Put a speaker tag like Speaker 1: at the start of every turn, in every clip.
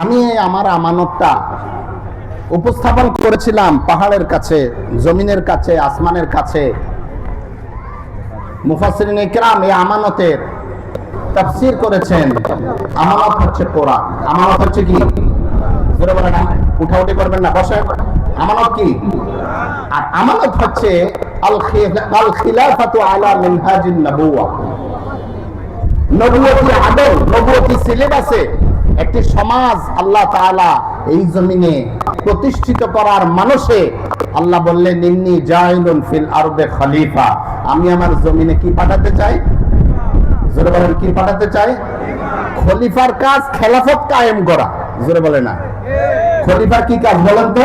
Speaker 1: আমি আমার আমানতটা উপস্থাপন করেছিলাম পাহাড়ের কাছে, জমিনের কাছে, আসমানের কাছে। মুফাসসিরিন ইকরাম এই আমানতের তাফসীর করেছেন। আমানত হচ্ছে কোরআন। আমানত হচ্ছে কি? জোরে বলেন, উঠাউঠি করবেন না, বসেন। আমানত কি? আর আমানত হচ্ছে আল খিলাফাতু আলা মিনহাজিন নবুওয়া। নবুয়তি আদল, নবুয়তি সিলেবাসে একটি সমাজ আল্লাহ তাআলা এই জমিনে প্রতিষ্ঠিত করার মানুষে আল্লাহ বললেন, ইন্নী জাইলুন ফিল আরদে খলিফা। আমি আমার জমিনে কি পাঠাতে চাই? জোরে বলেন, কি পাঠাতে চাই? খলিফার কাজ খেলাফত কায়েম করা। জোরে বলে না, খলিফার কি কাজ বলেন তো?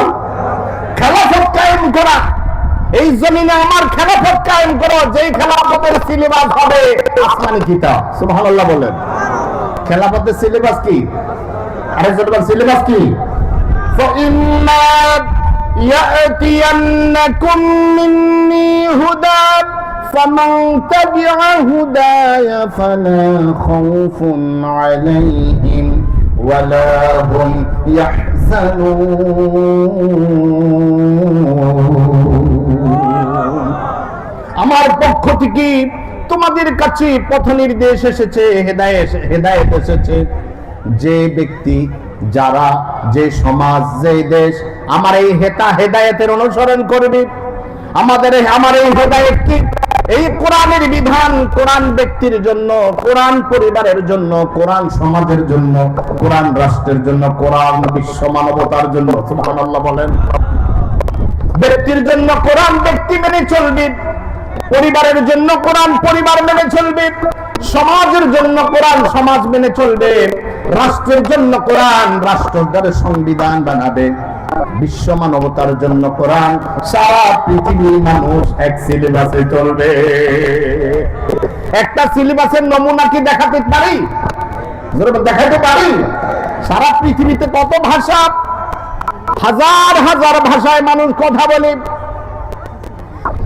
Speaker 1: খেলাফত কায়েম করা। এই জমিনে আমার খেলাফত কায়েম করো, যেই খেলাফতের সিলেবাস হবে আসমানি কিতাব। সুবহানাল্লাহ বলেন। খেলাফতের সিলেবাস কি? আরে জোরদার সিলেবাস কি? فَإِمَّا يَأْتِيَنَّكُم مِّنِّي هُدًى فَمَن تَبِعَ هُدَايَ فَلَا خَوْفٌ عَلَيْهِمْ وَلَا هُمْ يَحْزَنُونَ। আমার পক্ষ থেকে তোমাদের কাছে পথ নির্দেশ এসেছে, হেদায়েত এসেছে। যে ব্যক্তি, যারা, যে সমাজ, যে দেশ আমার এই হেদায়েতের অনুসরণ করবে, আমার এই হেদায়েত কি? এই কোরআনের বিধান, কোরআন ব্যক্তির জন্য, কোরআন পরিবারের জন্য, কোরআন সমাজের জন্য, কোরআন রাষ্ট্রের জন্য, কোরআন বিশ্ব মানবতার জন্য। সুবহানাল্লাহ বলেন। ব্যক্তির জন্য কোরআন ব্যক্তি মেনে চলবে, পরিবারের জন্য কোরআন পরিবার মেনে চলবে, সমাজের জন্য কোরআন সমাজ মেনে চলবে, রাষ্ট্রের জন্য কোরআন রাষ্ট্রের সংবিধান বানাবে, বিশ্ব মানবতার জন্য কোরআন। সারা পৃথিবীর মানুষ এক সিলেবাসে চলবে। একটা সিলেবাসের নমুনা কি দেখাতে পারি? দেখাতে পারি? সারা পৃথিবীতে কত ভাষা, হাজার হাজার ভাষায় মানুষ কথা বলে,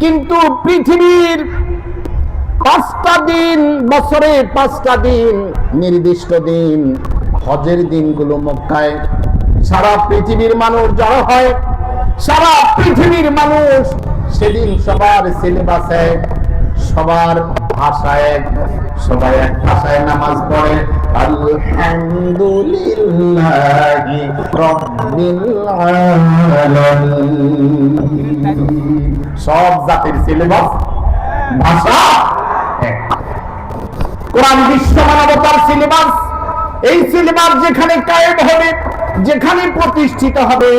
Speaker 1: কিন্তু পৃথিবীর 5টা দিন, বছরে 5টা দিন, নির্দিষ্ট দিন, হজের দিনগুলো মক্কায় সারা পৃথিবীর মানুষ জড়ো হয়। সারা পৃথিবীর মানুষ সেদিন সবার সিলেবাস এক, সবার ভাষায় এক, সবাই এক ভাষায় নামাজ পড়ে। আলহামদুলিল্লাহি রাব্বিল আলামিন। সব জাতির সিলেবাস, ভাষা এক। কোরআন বিশ্ব মানবতার সিলেবাস। এই সিলেবাস যেখানে কায়েম হবে, যেখানে প্রতিষ্ঠিত হবে,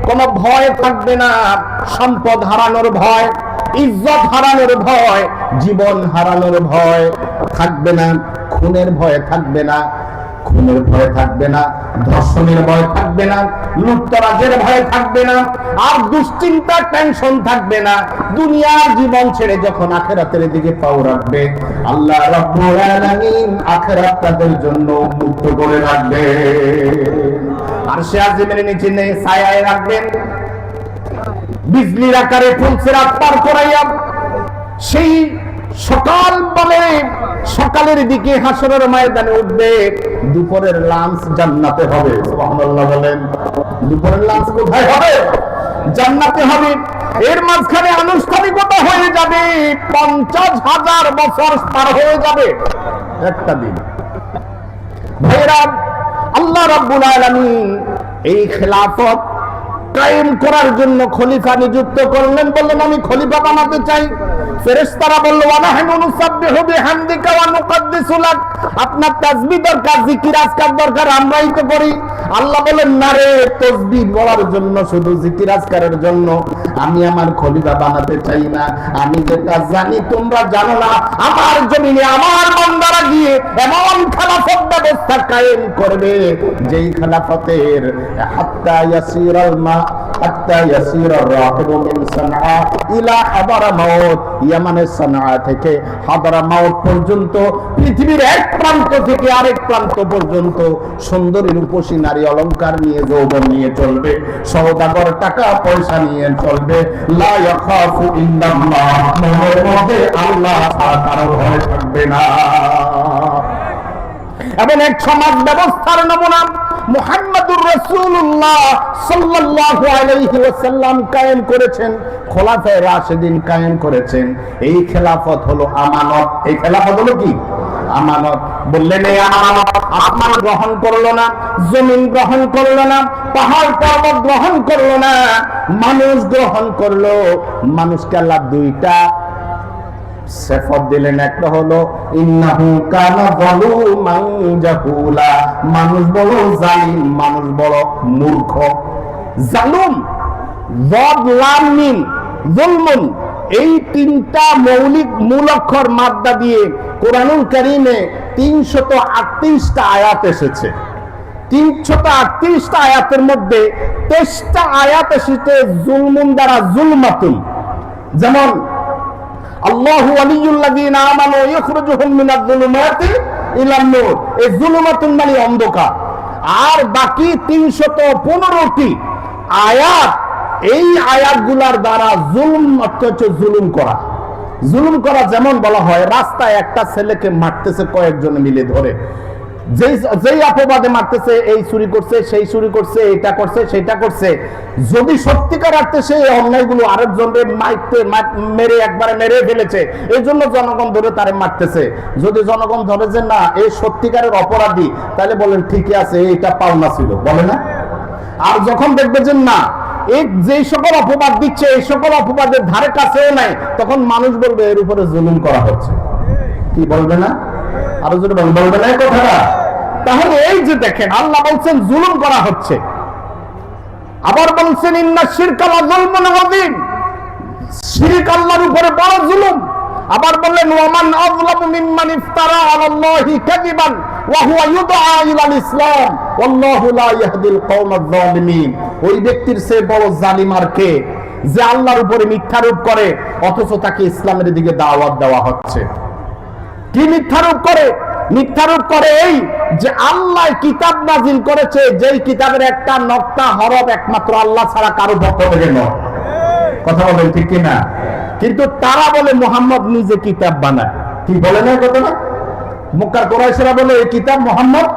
Speaker 1: কোনো ভয় থাকবে না। সম্পদ হারানোর ভয়, ইজ্জত হারানোর ভয়, জীবন হারানোর ভয় থাকবে না। খুনের ভয় থাকবে না, খুনের ভয় থাকবে না, ধর্ষণের ভয় থাকবে না, লুটতরাজের ভয় থাকবে না, আর দুশ্চিন্তা, টেনশন থাকবে না। দুনিয়ার জীবন ছেড়ে যখন আখিরাতের দিকে পাও রাখবে, আল্লাহ রাব্বুল আলামিন আখিরাত তাদের জন্য মুক্ত করে রাখবে। আরশে আজিমের নিচে ছায়ায় রাখবেন, বিজলির আকারে ফুলসিরাত পার করাইয়া সেই সকাল বলে সকালের দিকে হাসরের ময়দানে উঠবে। দুপুরের লাঞ্চ জান্নাতে হবে। সুবহানাল্লাহ বলেন। দুপুরের লাঞ্চ কোথায় হবে? জান্নাতে হবে। এর মাঝখানে আনুষ্ঠানিকতা হয়ে যাবে, 50,000 বছর পার হয়ে যাবে একটা দিন। ভাইরা, আল্লাহ রাব্বুল আলামিন এই খেলাফত কায়েম করার জন্য খলিফা নিযুক্ত করলেন। বললেন, আমি খলিফা বানাতে চাই। ফেরেশতারা বলল, ওয়া নাহনু নুসাব্বিহু বিহামদিকা ওয়া নুকদ্দিসু লাক। আপনার তাসবিহ দরকার, জিকির আজকার দরকার, আমরাই তো করি। আল্লাহ বলেন, না রে, তাসবিহ বলার জন্য, শুধু জিকির আজকারের জন্য আমি আমার খলিফা বানাতে চাই না। আমি যেটা জানি তোমরা জানো না, আমার জমিনে আমার বান্দারা গিয়ে এমন খেলাফত ব্যবস্থা কায়েম করবে, যেই খেলাফতের হাত্তা ইয়াসিরাল মা হাত্তা ইয়াসিরার রাকিবু মিন সানআ ইলা হাদারামাউত। ইয়ামানের সানআ থেকে হাদারামাউত পর্যন্ত, পৃথিবীর এক প্রান্ত থেকে আরেক প্রান্ত পর্যন্ত সুন্দরী রূপসী নারী অলংকার নিয়ে, যৌবন নিয়ে চলবে, সওদাগর টাকা পয়সা নিয়ে চলবে। লা ইয়াখাফু ইল্লাল্লাহ, মনের মধ্যে আল্লাহ ছাড়া কারো ভয় থাকবে না। এবং এক সমাজ ব্যবস্থার নমুনা মুহাম্মদুর রাসূলুল্লাহ সাল্লাল্লাহু আলাইহি ওয়াসাল্লাম কায়েম করেছেন, খোলাফায়ে রাশিদিন কায়েম করেছেন। এই খেলাফত হলো আমানত। এই খেলাফত হলো কি? আমানত। বললেন এই আমানত আসমান গ্রহণ করলো না, জমিন গ্রহণ করলো না, পাহাড় পর্বত গ্রহণ করলো না, মানুষ গ্রহণ করলো। মানুষকে আল্লাহ দুইটা সিফাত দিলেন। একটা হলো ইন্নাহু কানা যালুমান জাহুলা, মানুষ বড় জালিম, মানুষ বড় মূর্খ। জালুম, যাদ লাম মিম, যুলমুন, এই তিনটা মৌলিক মূল অক্ষর মাদ্দা দিয়ে কোরআনুল কারীমে 338টা আয়াত এসেছে। 338টা আয়াতের মধ্যে 23টা আয়াত এসেছে জুলমুন দ্বারা, জুলমাতুন। যেমন আল্লাহু ওয়ালিয়ুল্লাযীনা আমানু ইখরুজুহুম মিনাজ-যুলুমাতি ইলান নূর, এই যুলুমাতুন মানে অন্ধকার। আর বাকি 315টি আয়াত, এই আয়াতগুলোর দ্বারা জুলুম অর্থ হচ্ছে জুলুম করা। জুলুম করা যেমন বলা হয়, রাস্তায় একটা ছেলেকে মারতেছে কয়েকজনে মিলে ধরে, যেই অপবাদে মারতেছে, এই চুরি করছে, সেই চুরি করছে, এটা করছে, সেটা করছে। যদি সত্যিকার অর্থে সেই অন্যায়গুলো আরেকজনকে মেরে একবারে মেরে ফেলেছে, এই জন্য জনগণ ধরে তারে মারতেছে। যদি জনগণ ধরে যে না এই সত্যিকারের অপরাধী, তাহলে বলেন ঠিকই আছে, এটা পাওনা ছিল, বলে না? আর যখন দেখবে যে না এই যে সকল অপবাদ দিচ্ছে, এই সকল অপবাদের ধারে কাছেও নাই, তখন মানুষ বলবে এর উপরে জুলুম করা হচ্ছে। কি বলবে না? আরো যদি বলবে না কথাটা। তাহলে এই যে দেখেন আল্লাহ বলছেন জুলুম করা হচ্ছে, আবার বলছেন ইন্না শিরকা লাযুলমুন আযীম, শিরক আল্লাহর উপরে বড় জুলুম। আবার বললেন ওয়ামান আযলামু মিম্মান ইফতারা আলাল্লাহি কাযিবান ওয়া হুয়া ইউদআ ইলাল ইসলাম ওয়াল্লাহু লা ইয়াহদিল কওমায যালিমিন। ওই ব্যক্তির চেয়ে বড় জালিম আর কে, যে আল্লাহর উপরে মিথ্যারোপ করে অথচ তাকে ইসলামের দিকে দাওয়াত দেওয়া হচ্ছে। কি মিথ্যারোপ করে? মিথ্যারোপ করে এই যে আল্লাহ কিতাব নাজিল করেছে, যেই কিতাবের একটা নকতা হরফ একমাত্র আল্লাহ ছাড়া কারো পক্ষ থেকে নয়। কথা বলেন ঠিক কিনা? কিন্তু তারা বলে মুহাম্মদ নিজে কিতাব বানায়। কি বলে না কথা না? মক্কার কুরাইশরা বলে এই কিতাব মুহাম্মদ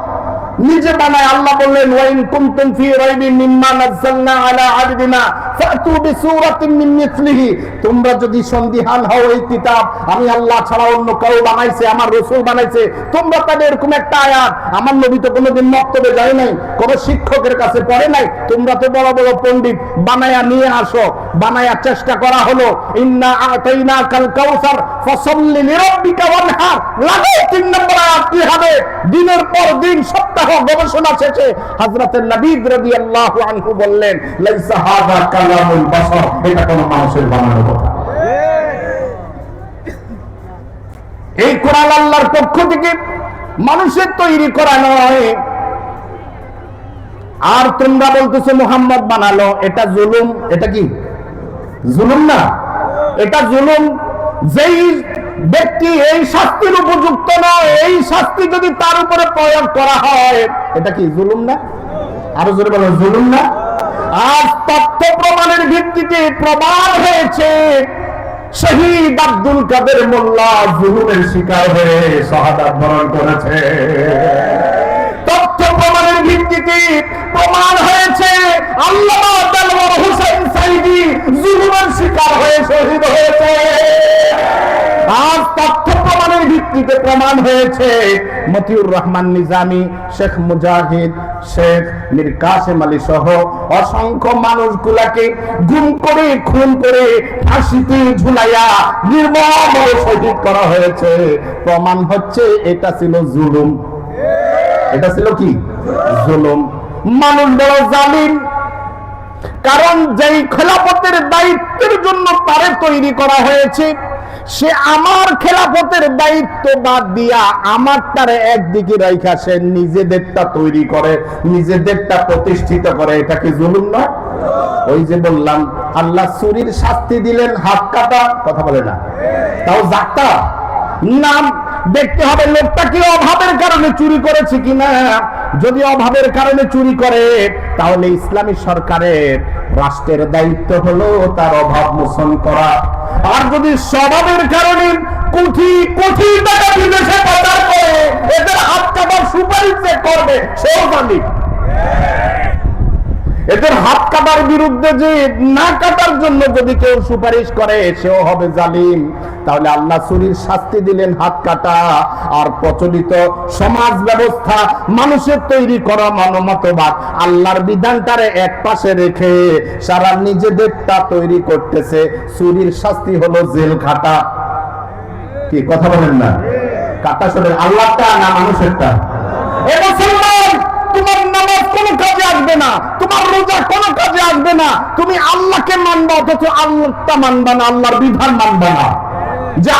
Speaker 1: নিজে বানায়। আল্লাহ বললেন ওয়া ইন কুনতুম ফি রাইবিন মিম্মা নাযালনা আলা আবদিনা ফাতু বিসূরাতিন মিন মিসলিহি, তোমরা যদি সন্দিহান হও এই কিতাব আমি আল্লাহ ছাড়া অন্য কেউ বানাইছে, আমার রাসূল বানাইছে, তোমরা তাদের এরকম একটা আয়াত, আমার নবী তো কোনোদিন মক্তবে যায় নাই, কোন শিক্ষকের কাছে পড়ে নাই, তোমরা তো বড় বড় পণ্ডিত, বানায়া নিয়ে আসো। বানায়া চেষ্টা করা হলো, ইন্না আতাইনাকাল কাউসার ফাসাল্লি লিরাব্বিকা ওয়ানহার, লাগো 3 নম্বর আয়াত কি হবে? দিনের পর দিন সপ্তাহ গবেষণা শেষে হযরত নবী রাদিয়াল্লাহু আনহু বললেন লাইসা হাযা কালামুল বাশার, এটা কোন মানুষের বানানো কথা। এই কোরআন আল্লাহর পক্ষ থেকে মানুষের তৈরি করা নয়। আর তোমরা বলতেছো মুহাম্মদ বানালো, এটা জুলুম। এটা কি জুলুম না? এটা জুলুম। যেই ব্যক্তি এই শাস্তির উপযুক্ত নয়, এই শাস্তি যদি তার উপরে প্রয়োগ করা হয়, এটা কি জুলুম না? আরো জোরে বলো, জুলুম না? আজ তথ্য প্রমাণের ভিত্তিতে প্রমাণ হয়েছে শহীদ আব্দুল কাদের মোল্লা জুলুমের শিকার হয়ে শাহাদাত বরণ করেছে। তথ্য প্রমাণের ভিত্তিতে প্রমাণ হয়েছে আল্লামা দেলওয়ার হোসেন সাইদি জুলুমের শিকার হয়ে শহীদ হয়েছে। আজ তথ্য প্রমাণের ভিত্তিতে প্রমাণ হয়েছে মতিউর রহমান নিজামী, শেখ মুজাহিদ, শেখ মীর কাসেম আলী সহ অসংখ্য মানুষগুলাকে গুম করে খুন করে ফাঁসিতে ঝুলাইয়া নির্মমভাবে শহীদ করা হয়েছে। প্রমাণ হচ্ছে এটা ছিল জুলুম। এটা ছিল কি? জুলুম। মানুষ বড় জালিম, কারণ যেই খেলাফতের দায়িত্বের জন্য তারে তৈরি করা হয়েছে, সে আমার খেলাফতের দায়িত্ব বাদ দিয়া আমারটারে একদিকে রাইখা সে নিজেদেরটা তৈরি করে, নিজেদেরটা প্রতিষ্ঠিত করে। এটা কি জুলুম না? ওই যে বললাম আল্লাহ চুরির শাস্তি দিলেন হাত কাটা, কথা বলে না, তাও জাক্তা নাম দেখতে হবে লোকটা কি অভাবের কারণে চুরি করেছে কিনা। যদি অভাবের কারণে চুরি করে তাহলে ইসলামী সরকারের রাষ্ট্রের দায়িত্ব হলো তার অভাব মোচন করা। আর যদি স্বভাবের কারণে কোটি কোটি টাকা বিদেশে পাচার করে এদের হাত কাটার সুপারিশ করবে, সেও মালিক। হাত কাটার বিরুদ্ধে যে না কাটার জন্য যদি কেউ সুপারিশ করে সেও হবে জালিম। তাহলে আল্লাহ চুরির শাস্তি দিলেন হাত কাটা। আর প্রচলিত সমাজ ব্যবস্থা, মানুষের তৈরি করা মতবাদ, আল্লাহর বিধানটারে এক পাশে রেখে সারা নিজেদেরটা তৈরি করতেছে। চুরির শাস্তি হলো জেল খাটা। কি কথা বলেন না? কাটা শোনেন, আল্লাহটা না মানুষেরটা? এ মুসলমান, তোমার নামাজ কোনো কাজে আসবে না, তোমার রোজা কোনো কাজে আসবে না। তুমি আল্লাহকে মানবা অথচ আল্লাহটা মানবা না, আল্লাহর বিধান মানবা না। যে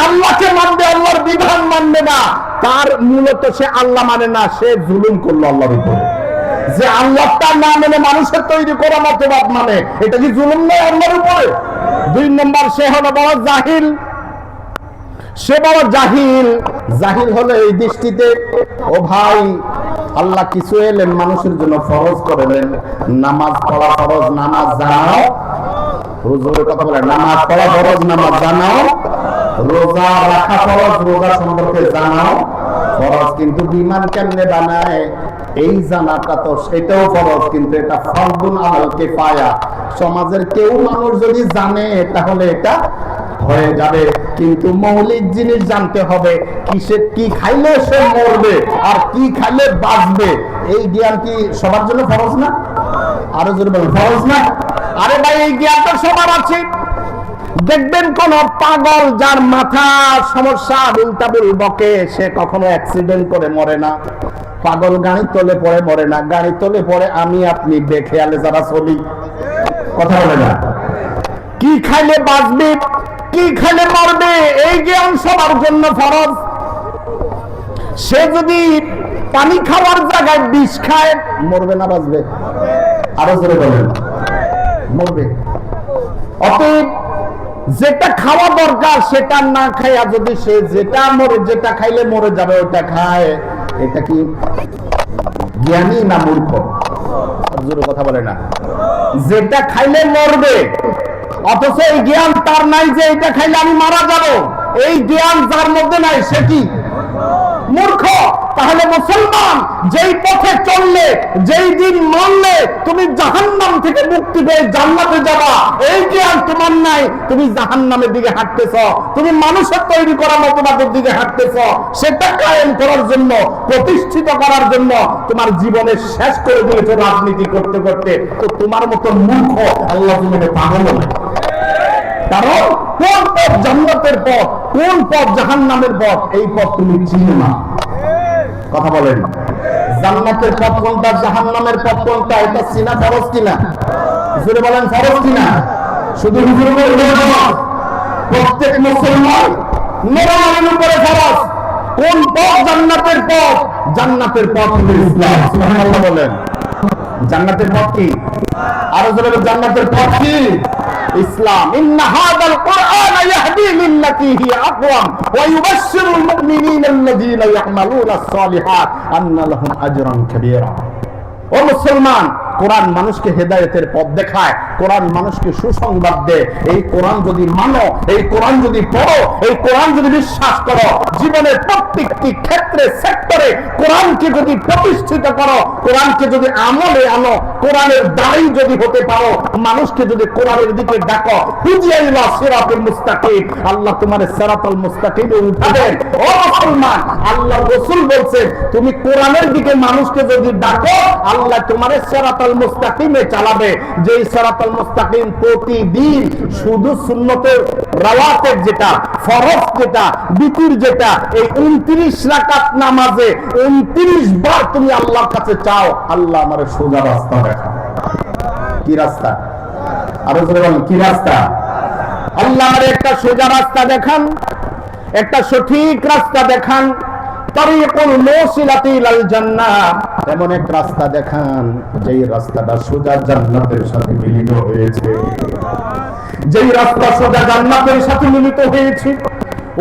Speaker 1: আল্লাহকে মানবে, আল্লাহর বিধান মানবে না, তার মূলত সে আল্লাহ মানে না, সে জুলুম করলো আল্লাহর উপরে। যে আল্লাহটা না মানে মানুষের তৈরি করা মতবাদ মানে, এটা কি জুলুম নয় আল্লাহর উপরে? 2 নম্বর, সে হলো বড় জাহিল। সে বড় জাহিল। জাহিল হলো এই দৃষ্টিতে, ও ভাই আল্লাহ কিছু এলেন মানুষের জন্য ফরজ করলেন, নামাজ পড়া ফরজ, নামাজ জানাও। হুজুরের কথা বলে, নামাজ পড়া ফরজ, নামাজ জানাও। রোজা রাখা ফরজ, রোজা সম্পর্কে জানাও ফরজ। কিন্তু বিমান কেমনে বানায় এই জানাটা তো সেটাও ফরজ, কিন্তু এটা ফরদুন আলাল কিফায়া। সমাজের কেউ মানুষ যদি জানে তাহলে এটা হয়ে যাবে, কিন্তু মৌলিক জিনিস জানতে হবে। কিসে কি খাইলে সে মরবে আর কি খাইলে বাঁচবে, এই জ্ঞান কি সবার জন্য ফরজ না? আরো জোরে বলেন, ফরজ না? আরে ভাই, এই জ্ঞানটা সবার আছে। দেখবেন কোন পাগল যার মাথা সমস্যা, উল্টাবুল বকে, সে কখনো অ্যাক্সিডেন্ট করে মরে না। পাগল গাড়ি তলে পড়ে মরে না, গাড়ি তলে পড়ে আমি আপনি বেখেয়ালে যারা চলি। কথা বলে না? কি খাইলে বাঁচবে, কি খাইলে মরবে, এই জ্ঞান সবার জন্য ফরজ। সে যদি পানি খাওয়ার জায়গায় বিষ খায়, মরবে না বাঁচবে? আরো জোরে বলেন, মরবে। অতএব যেটা খাওয়া দরকার সেটা না খাইয়া যদি সে যেটা খাইলে মরে যাবে ওটা খায়, এটা কি জ্ঞানী না মূর্খ? জোরে কথা বলে না? যেটা খাইলে মরবে, অথচ এই জ্ঞান তার নাই যে এটা খাইলে আমি মারা যাব, এই জ্ঞান যার মধ্যে নাই সে কি মূর্খ। তাহলে মুসলমান, যেই পথে চললে, যেই দিন মানলে তুমি জাহান্নাম থেকে মুক্তি পেয়ে জান্নাতে যাবা, এই জ্ঞান তোমার নাই, তুমি জাহান্নামের দিকে হাঁটতেছ, তুমি মানুষের তৈরি করা মতবাদের দিকে হাঁটতেছ। সেটা কায়েম করার জন্য, প্রতিষ্ঠিত করার জন্য তোমার জীবনে শেষ করে দিয়েছ রাজনীতি করতে করতে। তো তোমার মতো মূর্খ আল্লাহ তোমাকে পাগল নয়। কারণ কোন পথ জান্নাতের পথ, কোন পথ জাহান্নামের পথ, এই পথ তুমি চিনো না। কথা বলেন, জান্নাতের পথ কোনটা, জাহান্নামের পথ কোনটা, এটা চিনা ফরজ কিনা? জোরে বলেন, ফরজ কিনা? শুধু হুজুর বলবেন না, প্রত্যেক মুসলমান নরমানের উপরে ফরজ। কোন পথ জান্নাতের পথ? জান্নাতের পথ হলো ইসলাম। সুবহানাল্লাহ বলেন। জান্নাতের পথ কি? আরো জোরে বলেন, জান্নাতের পথ কি? ইসলাম। ইন্না হাদাল কুরআন ইয়াহদি লিল্লাতী হিয়া আকওয়াম ওয়া ইউবাশশিরুল মুমিনিনা আল্লাযীনা ইয়া'মালুনাস সালিহাত আন্না লাহুম আজরান কাবীরা। ও মুসলমান, কোরআন মানুষকে হেদায়েতের পথ দেখায়, কোরআন মানুষকে সুসংবাদ দেয়। এই কোরআন যদি মানো, এই কোরআন যদি পড়ো, এই কোরআন যদি বিশ্বাস করো, জীবনের প্রত্যেকটি ক্ষেত্রে সেক্টরে কোরআনকে যদি প্রতিষ্ঠিত করো, কোরআনকে যদি আমলে আনো, কোরআনের দায়ী যদি হতে পারো, মানুষকে যদি কোরআনের দিকে ডাকো, হুদিয়া ইলা সিরাতুল মুস্তাকিম, আল্লাহ তোমার সিরাতুল মুস্তাকিমে উঠাবেন। ও মুসলমান, আল্লাহ রাসূল বলছেন, তুমি কোরআনের দিকে মানুষকে যদি ডাকো, আল্লাহ তোমার সিরাতুল মুস্তাকিমে চালাবে। যেই সিরাতুল মুস্তাকিম প্রতিদিন শুধু সুন্নতের রাওয়াতের যেটা, ফরজ যেটা, বিতির যেটা, এই 29 রাকাত নামাজে 29 বার তুমি আল্লাহর কাছে চাও, আল্লাহ আমারে সোজা রাস্তা দেখাও। কি রাস্তা? আরো জোরে বলেন, কি রাস্তা? আল্লাহ আমারে একটা সোজা রাস্তা দেখান, একটা সঠিক রাস্তা দেখান। তারিকুল মুসিলাতি ইলাল জান্নাহ, এমন এক রাস্তা দেখান যেই রাস্তাটা সোজা জান্নাতের সাথে মিলিত হয়েছে। যেই রাস্তা সোজা জান্নাতের সাথে মিলিত হয়েছে,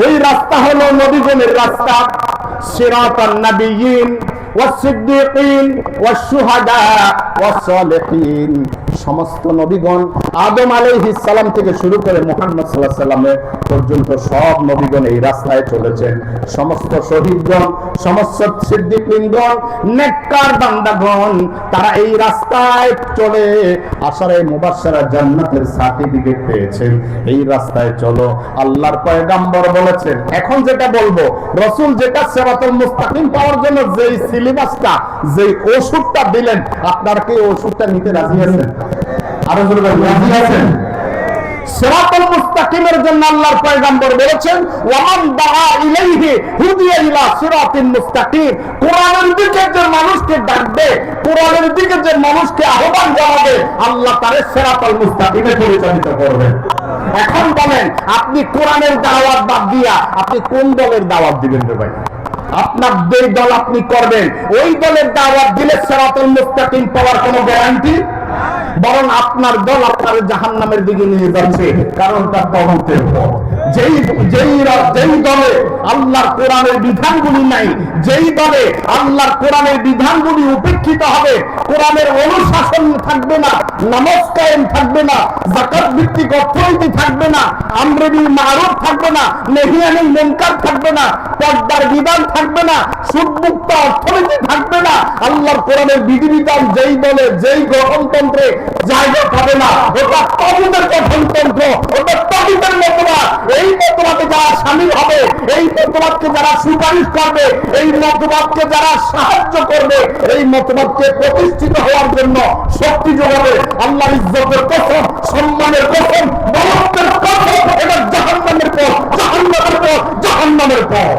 Speaker 1: ওই রাস্তা হলো নবীগণের রাস্তা। সিরাতান নাবিয়্যিন ওয়াস সিদ্দিকিন ওয়াস শুহাদা ওয়াস সালিহিন। সমস্ত নবীগণ আদম আলাইহিস সালাম থেকে শুরু করে মুহাম্মদ সাল্লাল্লাহু আলাইহি ওয়াসাল্লাম পর্যন্ত সব নবীগণ এই রাস্তায় চলেছেন। সমস্ত শহীদগণ, সমস্ত সিদ্দিকগণ, নেককার বান্দাগণ তারা এই রাস্তায় চলে আশারায়ে মুবাশশারা জান্নাতের সার্টিফিকেট পেয়েছেন। এই রাস্তায় চলো। আল্লাহর পয়গম্বর বলেছেন, এখন যেটা বলবো, রাসূল যেটা সিরাতুল মুস্তাকিম পাওয়ার জন্য যেই সিলেবাসটা, যেই ওষুধটা দিলেন, আপনারা কি ওষুধটা নিতে রাজি আছেন? আরো জোরে বলুন, রাজি আছেন? সিরাতুল মুস্তাকিমের জন্য আল্লাহর পয়গম্বর বলেছেন, ওয়ামান দাআ ইলাইহি হুদিয়া ইলা সিরাতিন মুস্তাকিম। কোরআনের দিকে যে মানুষকে ডাকবে, কোরআনের দিকে যে মানুষকে আহ্বান জানাবে, আল্লাহ তারে সিরাতুল মুস্তাকিমে পরিচালিত করবেন। এখন বলেন, আপনি কোরআনের দাওয়াত বাদ দিয়া আপনি কোন দলের দাওয়াত দিবেন রে ভাই? আপনার যেই দল আপনি করবেন, ওই দলের দাওয়াত দিলে সিরাতুল মুস্তাকিম পাওয়ার কোনো গ্যারান্টি, বরং আপনার দল আপনার জাহান্নামের দিকে নিয়ে যাচ্ছে। কারণ তার তদন্তের পর যেই দলে আল্লাহর কোরআনের বিধানগুলি নাই, যেই দলে আল্লাহর কোরআনের বিধানগুলি উপেক্ষিত হবে, কোরআনের অনুশাসন থাকবে না, নামাজ কায়েম থাকবে না, যাকাত ভিত্তিক অর্থনীতি থাকবে না, আমরে বিল মারুফ থাকবে না, নহি আনিল মুনকার থাকবে না, পর্দার বিধান থাকবে না, সুদমুক্ত অর্থনীতি থাকবে না, আল্লাহর কোরআনের বিধিবিধান যেই দলে, যেই গঠনতন্ত্রে জায়গা পাবে না, ওটা তাগুতের গঠনতন্ত্র, ওটা তাগুতের মতবাদ। এই মতবাদে যারা শামিল হবে, এই মতবাদকে যারা সুপারিশ করবে, এই মতবাদকে যারা সাহায্য করবে, এই মতবাদকে প্রতিষ্ঠিত হওয়ার জন্য শক্তি যোগাবে, আল্লাহর ইজ্জতের কসম, সম্মানের কসম, বরকতের কসম, এটা জাহান্নামের পথ, জাহান্নামের পথ, জাহান্নামের পথ।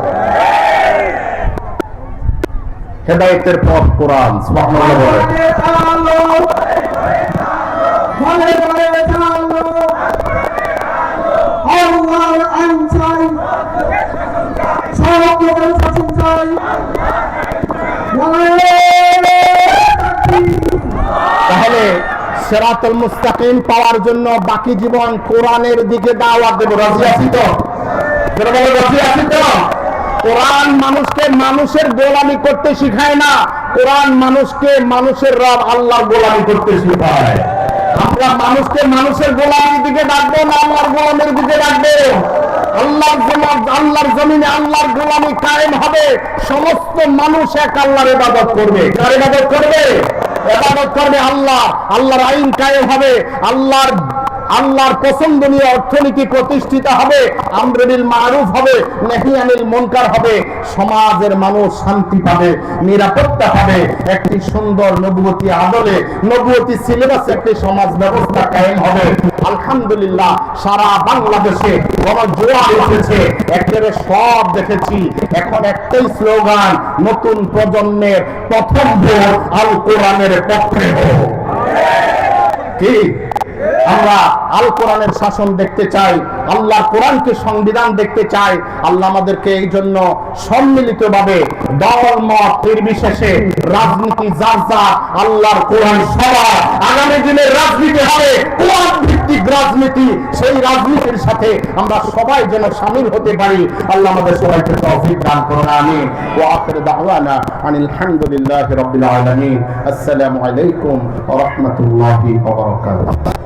Speaker 1: হেদায়েতের পথ কোরআন। সুবহানাল্লাহ বলে। তাহলে সিরাতুল মুস্তাকিম পাওয়ার জন্য বাকি জীবন কোরআনের দিকে দাওয়াত দেব। রাজি আছি তো? রাজি আছি তো? কোরআন মানুষকে মানুষের গোলামি করতে শিখায় না, কোরআন মানুষকে মানুষের রব আল্লাহর গোলামি করতে শিখায়। আমরা মানুষকে মানুষের গোলামির দিকে ডাকবো না, আল্লাহর গোলামির দিকে ডাকবো। আল্লাহর জমিনে আল্লাহর গোলামি কায়েম হবে। সমস্ত মানুষ এক আল্লাহর ইবাদত করবে। কার ইবাদত করবে? ইবাদত করবে আল্লাহ। আল্লাহর আইন কায়েম হবে, আল্লাহর পছন্দনীয় অর্থনীতি প্রতিষ্ঠিত হবে, আমরে বিল মারুফ হবে, নহি আনিল মুনকার হবে, সমাজের মানুষ শান্তি পাবে, নিরাপত্তা পাবে, একটি সুন্দর নবুয়তি আদলে, নবুয়তি সিলেবাসে একটি সমাজ ব্যবস্থা কায়েম হবে। আলহামদুলিল্লাহ, সারা বাংলাদেশে গণজোয়ার এসেছে, একেবারে সব দেখেছি। এখন একটাই স্লোগান, নতুন প্রজন্মের প্রথম ভোট আল কোরআনের পক্ষে হোক। কি আমরা আল কোরআনের শাসন দেখতে চাই, আল্লাহর কোরআনকে সংবিধান দেখতে চাই। আল্লাহ আমাদেরকে এই জন্য সম্মিলিতভাবে দল মত নির্বিশেষে রাজনীতি যার যার, আল্লাহর কোরআন সবার। আগামী দিনের রাজনীতি হবে কোরআন ভিত্তিক রাজনীতি। সেই রাজনীতির সাথে আমরা সবাই যেন শামিল হতে পারি। আল্লাহ আমাদের সবাইকে তৌফিক দান করুন। আমিন। ওয়া আখিরু দাওয়ানা আনিল হামদুলিল্লাহি রাব্বিল আলামিন। আসসালামু আলাইকুম ওয়া রাহমাতুল্লাহি ওয়া বারাকাতুহু।